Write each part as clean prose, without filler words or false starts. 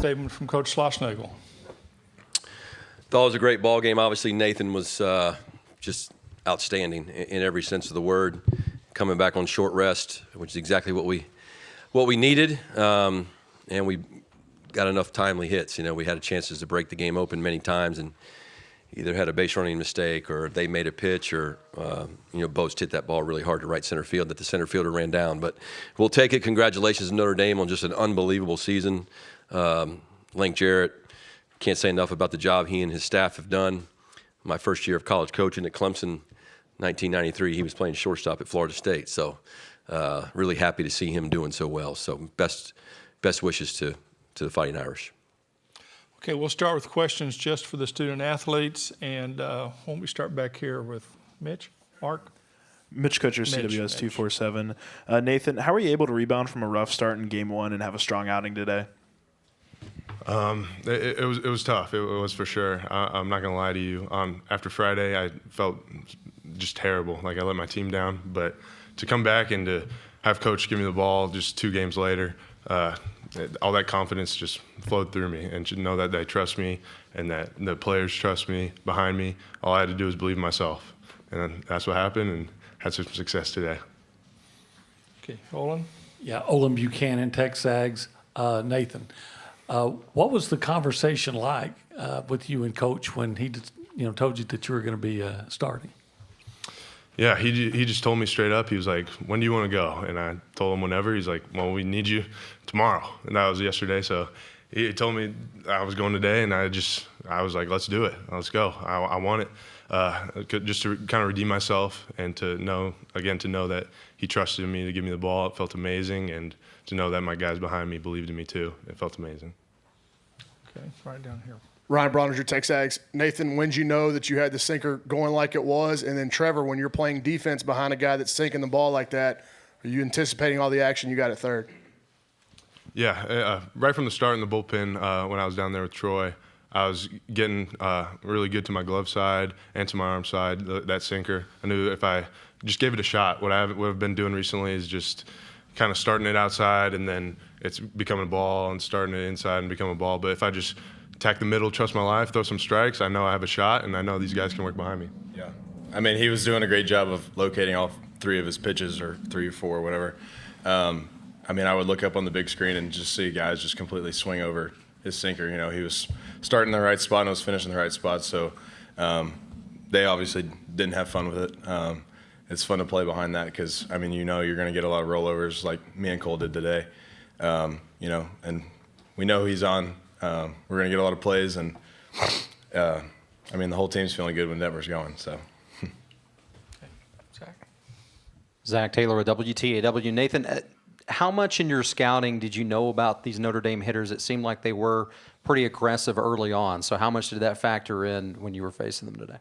statement from Coach Schlosser. Thought it was a great ball game. Obviously, Nathan was just outstanding in every sense of the word. Coming back on short rest, which is exactly what we needed, and we got enough timely hits. You know, we had chances to break the game open many times, and either had a base running mistake, or they made a pitch, or Boast hit that ball really hard to right center field that the center fielder ran down. But we'll take it. Congratulations to Notre Dame on just an unbelievable season. Link Jarrett, can't say enough about the job he and his staff have done. My first year of college coaching at Clemson, 1993, he was playing shortstop at Florida State. So really happy to see him doing so well. So best wishes to the Fighting Irish. Okay, we'll start with questions just for the student athletes. And why don't we start back here with Mitch, Mark? Mitch Kutcher, CWS 247. Nathan, how were you able to rebound from a rough start in Game 1 and have a strong outing today? It was tough. It was for sure. I'm not going to lie to you. After Friday, I felt just terrible. Like I let my team down. But to come back and to have Coach give me the ball just 2 games later, all that confidence just flowed through me. And to know that they trust me and that the players trust me behind me, all I had to do was believe in myself. And that's what happened, and had some success today. Okay, Olin? Yeah, Olin Buchanan, Texags. Nathan, what was the conversation like with you and Coach when he told you that you were going to be starting? Yeah, he just told me straight up. He was like, "When do you want to go?" And I told him whenever. He's like, "Well, we need you tomorrow," and that was yesterday. So he told me I was going today, and I was like, "Let's do it. Let's go. I want it." Just to kind of redeem myself, and to know that he trusted me to give me the ball. It felt amazing, and to know that my guys behind me believed in me too. It felt amazing. Okay, right down here. Ryan Broniger, Texags. Nathan, when did you know that you had the sinker going like it was? And then Trevor, when you're playing defense behind a guy that's sinking the ball like that, are you anticipating all the action you got at third? Yeah, right from the start in the bullpen when I was down there with Troy, I was getting really good to my glove side and to my arm side, that sinker. I knew if I just gave it a shot, what I've been doing recently is just kind of starting it outside, and then it's becoming a ball, and starting it inside and become a ball. But if I just attack the middle, trust my life, throw some strikes, I know I have a shot, and I know these guys can work behind me. Yeah. I mean, he was doing a great job of locating all 3 of his pitches, or 3 or 4, whatever. I mean, I would look up on the big screen and just see guys just completely swing over his sinker. You know, he was starting in the right spot and was finishing the right spot. So they obviously didn't have fun with it. It's fun to play behind that because, I mean, you're going to get a lot of rollovers like me and Cole did today. And we know he's on. We're going to get a lot of plays, and I mean, the whole team's feeling good when Detmer's going. So, Zach Taylor with WTAW. Nathan, how much in your scouting did you know about these Notre Dame hitters? It seemed like they were pretty aggressive early on. So, how much did that factor in when you were facing them today?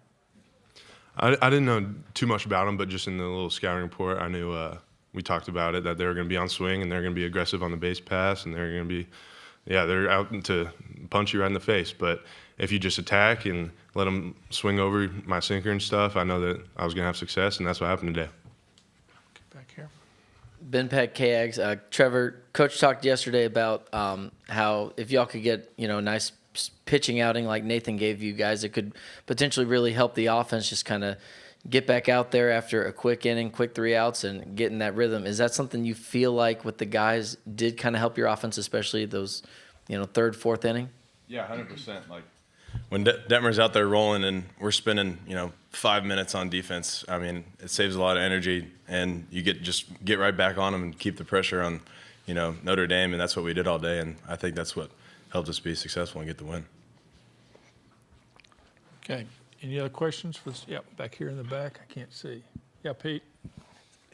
I didn't know too much about them, but just in the little scouting report, I knew we talked about it, that they were going to be on swing, and they're going to be aggressive on the base pass, and they're going to be. Yeah, they're out to punch you right in the face. But if you just attack and let them swing over my sinker and stuff, I know that I was going to have success, and that's what happened today. Back here. Ben Peck, KAGS. Trevor, Coach talked yesterday about how if y'all could get, a nice pitching outing like Nathan gave you guys, it could potentially really help the offense just kind of get back out there after a quick inning, quick 3 outs, and get in that rhythm. Is that something you feel like with the guys did kind of help your offense, especially those, 3rd, 4th inning? Yeah, 100%. Like when Detmer's out there rolling and we're spending, 5 minutes on defense, I mean, it saves a lot of energy, and you get right back on them and keep the pressure on, Notre Dame, and that's what we did all day, and I think that's what helped us be successful and get the win. Okay. Any other questions? Back here in the back. I can't see. Yeah, Pete.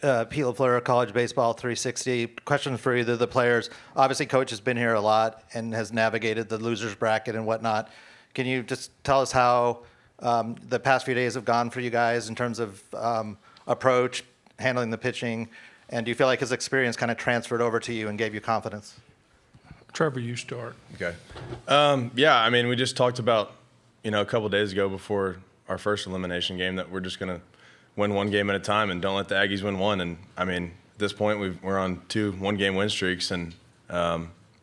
Pete LaFleur, College Baseball 360. Question for either of the players. Obviously, Coach has been here a lot and has navigated the losers bracket and whatnot. Can you just tell us how the past few days have gone for you guys in terms of approach, handling the pitching, and do you feel like his experience kind of transferred over to you and gave you confidence? Trevor, you start. Okay. Yeah, I mean, we just talked about, a couple of days ago before our first elimination game that we're just going to win 1 game at a time and don't let the Aggies win 1. And, I mean, at this point, we're on 2 one-game win streaks, and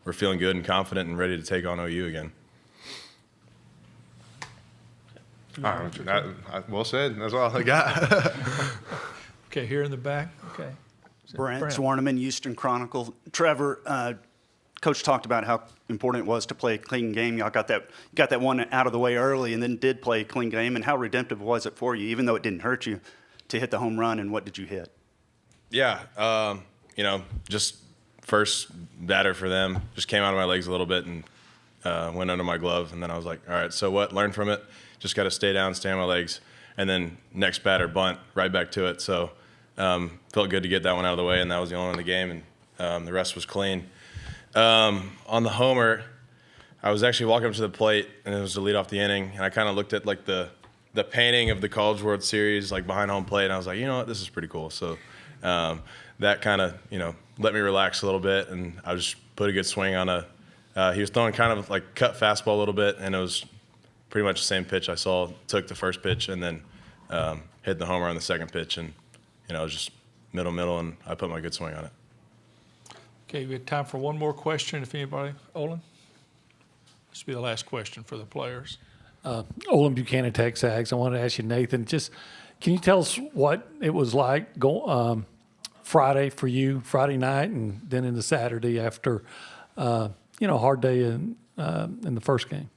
we're feeling good and confident and ready to take on OU again. Well said. That's all I got. Okay, here in the back. Okay. Brent Zwarneman, Houston Chronicle. Trevor, Coach talked about how important it was to play a clean game. Y'all got that one out of the way early and then did play a clean game. And how redemptive was it for you, even though it didn't hurt you, to hit the home run? And what did you hit? Yeah, just first batter for them. Just came out of my legs a little bit and went under my glove. And then I was like, all right, so what? Learn from it. Just got to stay down, stay on my legs. And then next batter, bunt, right back to it. So felt good to get that one out of the way, and that was the only one in the game, and the rest was clean. On the homer, I was actually walking up to the plate, and it was to lead off the inning, and I kind of looked at like the painting of the College World Series like behind home plate, and I was like, you know what, this is pretty cool. So that kind of let me relax a little bit, and I just put a good swing on he was throwing kind of like cut fastball a little bit, and it was pretty much the same pitch I saw. Took the first pitch and then hit the homer on the second pitch, and it was just middle, and I put my good swing on it. Okay, we have time for one more question, if anybody. Olin? This will be the last question for the players. Olin Buchanan, Texags. I wanted to ask you, Nathan, just can you tell us what it was like Friday for you, Friday night, and then into Saturday after, a hard day in the first game?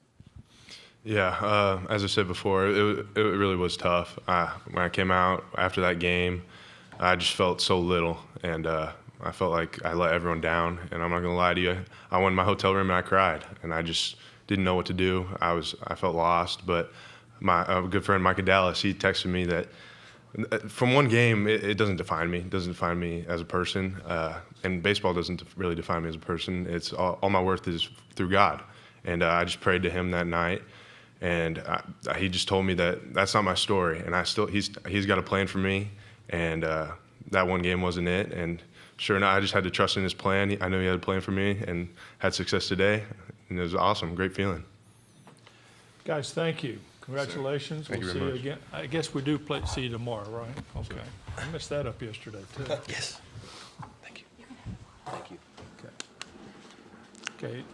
Yeah, as I said before, it really was tough. When I came out after that game, I just felt so little, and I felt like I let everyone down. And I'm not gonna lie to you, I went in my hotel room and I cried, and I just didn't know what to do. I felt lost. But my good friend Micah Dallas, he texted me that from one game, it doesn't define me. It doesn't define me as a person, and baseball doesn't really define me as a person. It's all my worth is through God, and I just prayed to Him that night. And he just told me that that's not my story, and he's got a plan for me, and that one game wasn't it. And sure enough, I just had to trust in His plan. I knew He had a plan for me, and had success today, and it was awesome, great feeling. Guys, thank you. Congratulations. Thank you We'll very see much. you again. I guess we do see you tomorrow, right? Okay. I messed that up yesterday, too. Yes. Thank you. Thank you. Okay.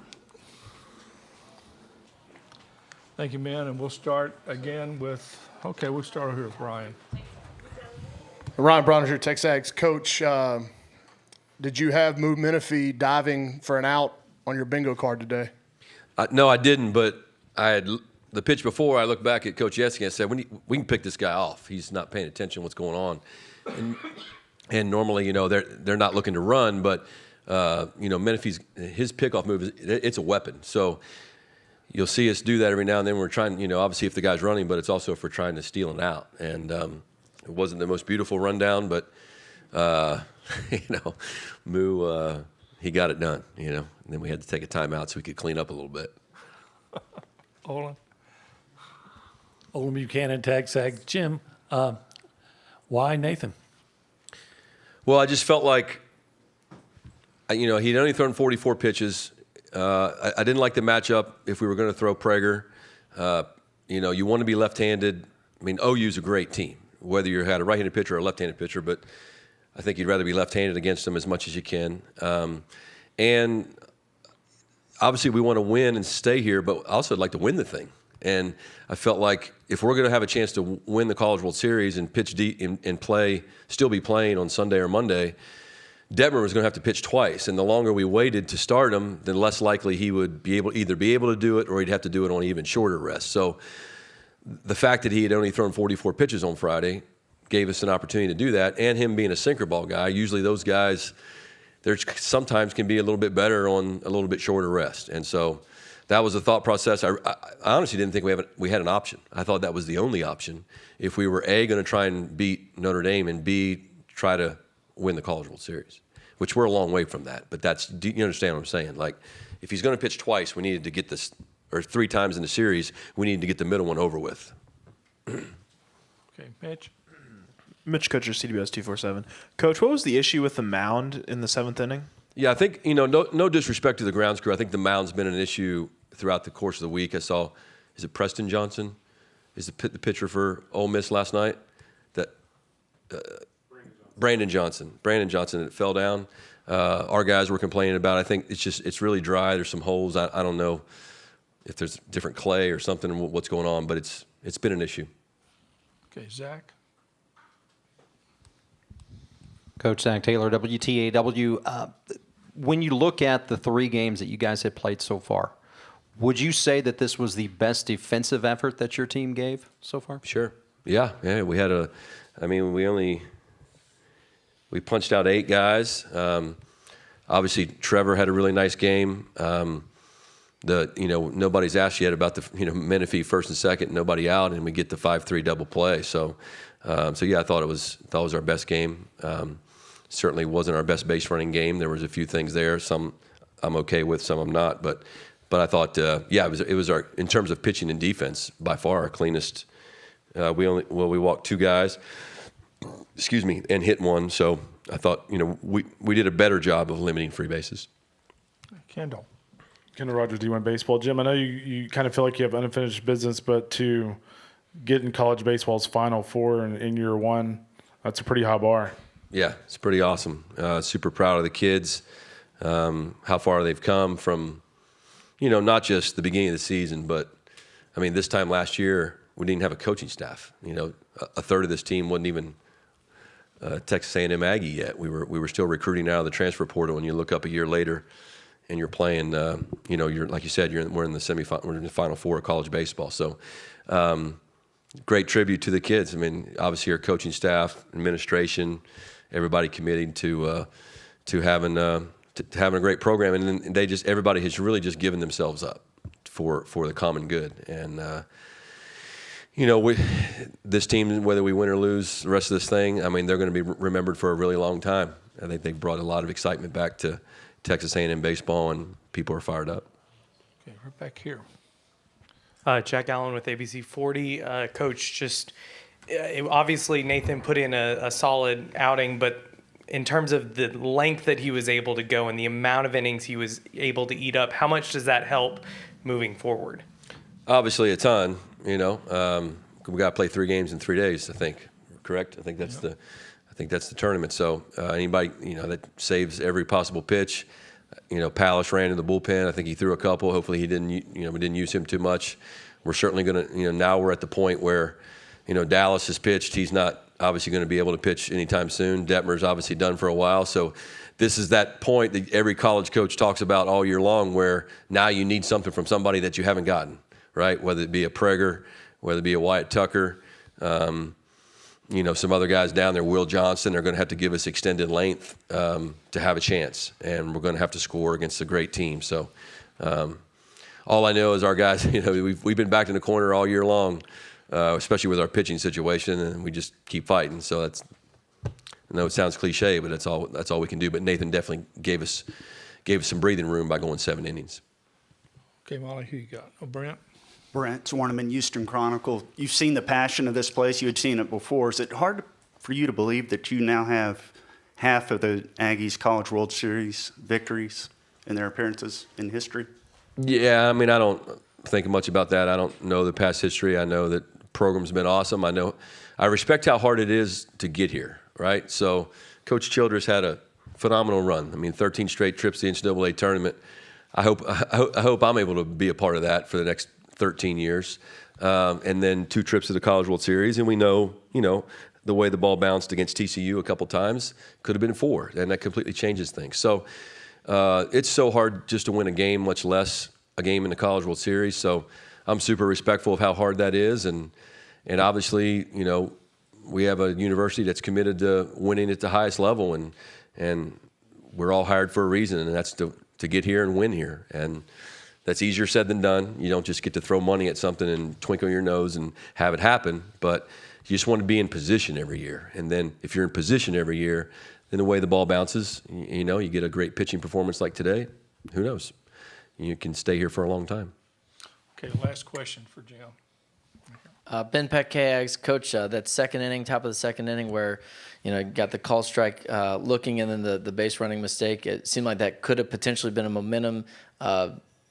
Thank you, man. And we'll start again with, we'll start here with Ryan. Ryan Bronner here, Texags. Coach, did you have Moo Menifee diving for an out on your bingo card today? No, I didn't, but I had the pitch before. I looked back at Coach Yeski and said, we can pick this guy off. He's not paying attention to what's going on. And normally, they're not looking to run, but, Menifee's, his pickoff move, it's a weapon. So you'll see us do that every now and then. We're trying, obviously if the guy's running, but it's also if we're trying to steal an out. And it wasn't the most beautiful rundown, but, Moo, he got it done, And then we had to take a timeout so we could clean up a little bit. Olin? Olin Buchanan, Texags. Jim, why Nathan? Well, I just felt like, he'd only thrown 44 pitches. I didn't like the matchup if we were going to throw Prager. You want to be left-handed. I mean, OU's a great team, whether you had a right-handed pitcher or a left-handed pitcher, but I think you'd rather be left-handed against them as much as you can. And obviously we want to win and stay here, but also I'd like to win the thing. And I felt like if we're going to have a chance to win the College World Series and pitch deep and still be playing on Sunday or Monday, Detmer was going to have to pitch twice. And the longer we waited to start him, the less likely he would either be able to do it or he'd have to do it on an even shorter rest. So the fact that he had only thrown 44 pitches on Friday gave us an opportunity to do that. And him being a sinker ball guy, usually those guys, sometimes can be a little bit better on a little bit shorter rest. And so that was the thought process. I honestly didn't think we had an option. I thought that was the only option if we were A, going to try and beat Notre Dame, and B, try to win the College World Series, which we're a long way from that. But do you understand what I'm saying? Like, if he's going to pitch twice, we needed to get this, or 3 times in the series, we needed to get the middle one over with. Okay, Mitch? Mitch Kutcher, CBS 247. Coach, what was the issue with the mound in the 7th inning? Yeah, I think, no disrespect to the grounds crew. I think the mound's been an issue throughout the course of the week. I saw, is it Preston Johnson? Is the pitcher for Ole Miss last night? Brandon Johnson. It fell down. Our guys were complaining about it. I think it's really dry. There's some holes. I don't know if there's different clay or something, what's going on, but it's been an issue. Okay, Zach. Coach Zach Taylor, WTAW. When you look at the 3 games that you guys have played so far, would you say that this was the best defensive effort that your team gave so far? Sure. Yeah. We had we punched out 8 guys. Obviously, Trevor had a really nice game. Nobody's asked yet about the Menifee first and second, nobody out, and we get the 5-3 double play. So yeah, I thought it was our best game. Certainly wasn't our best base running game. There was a few things there. Some I'm okay with, some I'm not. But I thought, it was our, in terms of pitching and defense, by far our cleanest. We walked 2 guys, and hit 1. So I thought, we did a better job of limiting free bases. Kendall Rogers, D1 Baseball. Jim, I know you kind of feel like you have unfinished business, but to get in college baseball's Final Four in year 1, that's a pretty high bar. Yeah, it's pretty awesome. Super proud of the kids, how far they've come from, not just the beginning of the season, but, this time last year, we didn't have a coaching staff. A third of this team wasn't even Texas A&M Aggie yet. We were still recruiting out of the transfer portal, and you look up a year later, and you're playing, you're like you said, we're in the semifinal, we're in the Final Four of college baseball. So, great tribute to the kids. Obviously our coaching staff, administration, everybody committing to having a great program, and everybody has really just given themselves up for the common good. And this team, whether we win or lose the rest of this thing, they're going to be remembered for a really long time. I think they've brought a lot of excitement back to Texas A&M baseball, and people are fired up. Okay, right back here. Jack Allen with ABC 40. Coach, obviously Nathan put in a solid outing, but in terms of the length that he was able to go and the amount of innings he was able to eat up, how much does that help moving forward? Obviously a ton. We got to play 3 games in 3 days, I think. Correct? I think that's the tournament. So anybody that saves every possible pitch. Palish ran in the bullpen. I think he threw a couple. Hopefully we didn't use him too much. We're certainly going to, now we're at the point where, Dallas has pitched. He's not obviously going to be able to pitch anytime soon. Detmer's obviously done for a while. So this is that point that every college coach talks about all year long, where now you need something from somebody that you haven't gotten, right? Whether it be a Prager, whether it be a Wyatt Tucker, some other guys down there, Will Johnson, are going to have to give us extended length to have a chance, and we're going to have to score against a great team. So all I know is our guys, we've been backed in the corner all year long, especially with our pitching situation, and we just keep fighting. So I know it sounds cliche, but that's all we can do. But Nathan definitely gave us some breathing room by going 7 innings. Okay, Molly, who you got? Oh, Brent. Brent Zwarneman, Houston Chronicle. You've seen the passion of this place. You had seen it before. Is it hard for you to believe that you now have half of the Aggies College World Series victories in their appearances in history? Yeah, I don't think much about that. I don't know the past history. I know that the program's been awesome. I respect how hard it is to get here, right? So Coach Childress had a phenomenal run. 13 straight trips to the NCAA tournament. I hope I'm able to be a part of that for the next 13 years, and then 2 trips to the College World Series, and we know, the way the ball bounced against TCU a couple times, could have been 4, and that completely changes things. So it's so hard just to win a game, much less a game in the College World Series. So I'm super respectful of how hard that is, and obviously, we have a university that's committed to winning at the highest level, and we're all hired for a reason, and that's to get here and win here. And that's easier said than done. You don't just get to throw money at something and twinkle your nose and have it happen, but you just want to be in position every year. And then if you're in position every year, then the way the ball bounces, you get a great pitching performance like today, who knows? You can stay here for a long time. Okay, last question for Jim. Ben Peck, Aggies. Coach, that second inning, top of the second inning, where got the call strike looking, and then the base running mistake. It seemed like that could have potentially been a momentum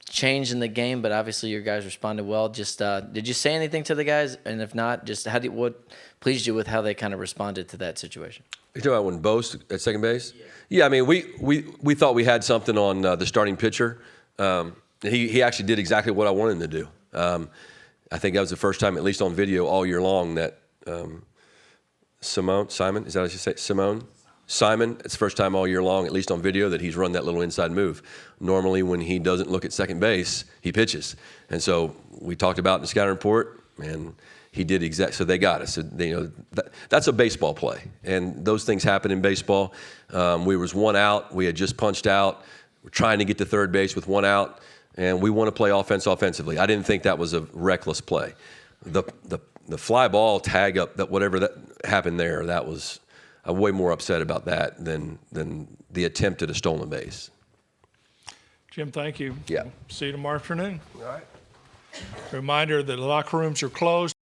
change in the game, but obviously your guys responded well. Just did you say anything to the guys? And if not, just what pleased you with how they kind of responded to that situation? You're talking about when Bose at second base? Yeah, I mean, we thought we had something on the starting pitcher. He actually did exactly what I wanted him to do. I think that was the first time, at least on video all year long, that Simon, is that what you say? Simon, it's the first time all year long, at least on video, that he's run that little inside move. Normally, when he doesn't look at second base, he pitches. And so we talked about in the scouting report, and he did exactly. So they got us. So, that's a baseball play, and those things happen in baseball. We was one out. We had just punched out. We're trying to get to third base with one out, and we want to play offensively. I didn't think that was a reckless play. The fly ball tag up, that whatever that happened there, that was. I'm way more upset about that than the attempt at a stolen base. Jim, thank you. Yeah. See you tomorrow afternoon. All right. Reminder that the locker rooms are closed.